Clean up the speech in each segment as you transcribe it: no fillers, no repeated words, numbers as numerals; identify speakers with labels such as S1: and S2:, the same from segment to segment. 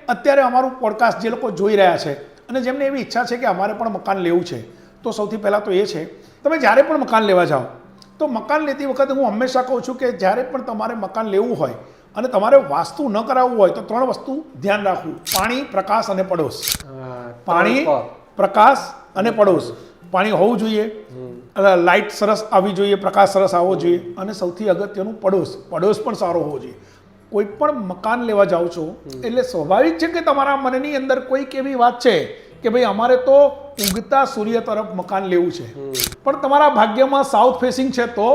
S1: અત્યારે અમારું પોડકાસ્ટ જે લોકો જોઈ રહ્યા છે અને જેમને એવી ઈચ્છા છે કે અમારે પણ મકાન લેવું છે, તો સૌથી પહેલાં તો એ છે, તમે જ્યારે પણ મકાન લેવા જાઓ તો મકાન લેતી વખતે હું હંમેશા કહું છું કે જ્યારે પણ તમારે મકાન લેવું હોય અને તમારે વાસ્તુ ન કરાવવું હોય તો 3 વસ્તુ ધ્યાન રાખવું: પાણી, પ્રકાશ અને પડોશ. પાણી, પ્રકાશ અને પડોશ. પાણી હોવું જોઈએ, લાઇટ સરસ આવવી જોઈએ, પ્રકાશ સરસ આવવો જોઈએ, અને સૌથી અગત્યનું પડોશ પણ સારો હોવો જોઈએ. કોઈ પણ મકાન લેવા જાઓ છો એટલે સ્વાભાવિક છે કે તમારા મનની અંદર કોઈક એવી વાત છે કે ભાઈ અમારે તો ઉગતા સૂર્ય તરફ મકાન લેવું છે, પણ તમારા ભાગ્યમાં સાઉથ ફેસિંગ છે તો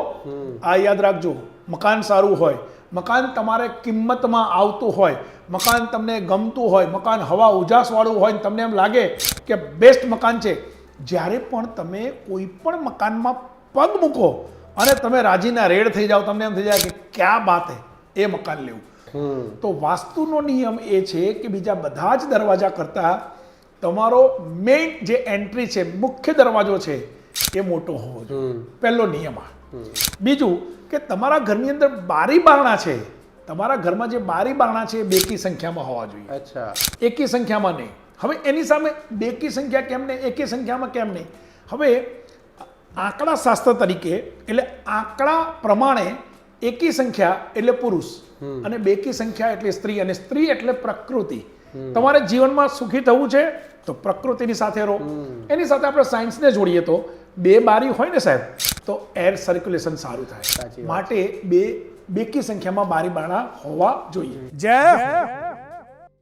S1: આ યાદ રાખજો, મકાન સારું હોય, મકાન તમારે કિંમતમાં આવતું હોય, મકાન તમને ગમતું હોય, મકાન હવા ઉજાસવાળું હોય, તમને એમ લાગે કે બેસ્ટ મકાન છે, જ્યારે પણ તમે કોઈ પણ મકાનમાં પગ મૂકો અને તમે રાજીના રેડ થઈ જાઓ, તમને એમ થઈ જાય કે ક્યાં બાત હે, એ મકાન લેવું. તો વાસ્તુનો નિયમ એ છે કે બીજા બધા જ દરવાજા કરતાં તમારો મેઇન જે એન્ટ્રી છે, મુખ્ય દરવાજો છે, એ મોટો હોવો જોઈએ. પહેલો નિયમ આ. બીજું કે તમારા ઘરની અંદર બારી બારણા છે, તમારા ઘરમાં જે બારી બારણા છે એ બેકી સંખ્યામાં હોવા જોઈએ.
S2: અચ્છા,
S1: એકી સંખ્યામાં નહીં. હવે એની સામે બેકી સંખ્યા કેમ નહીં, એકી સંખ્યામાં કેમ નહીં? હવે આંકડા શાસ્ત્ર તરીકે એટલે આંકડા પ્રમાણે એકી સંખ્યા એટલે પુરુષ અને બેકી સંખ્યા એટલે સ્ત્રી, અને સ્ત્રી એટલે પ્રકૃતિ. તમારે જીવનમાં સુખી થવું છે તો પ્રકૃતિની સાથે રહો. એની સાથે આપણે સાયન્સને જોડીએ તો 2 બારી હોય ને સાહેબ તો એર સર્ક્યુલેશન સારું થાય. માટે બેકી સંખ્યામાં બારી બારણા હોવા જોઈએ. જય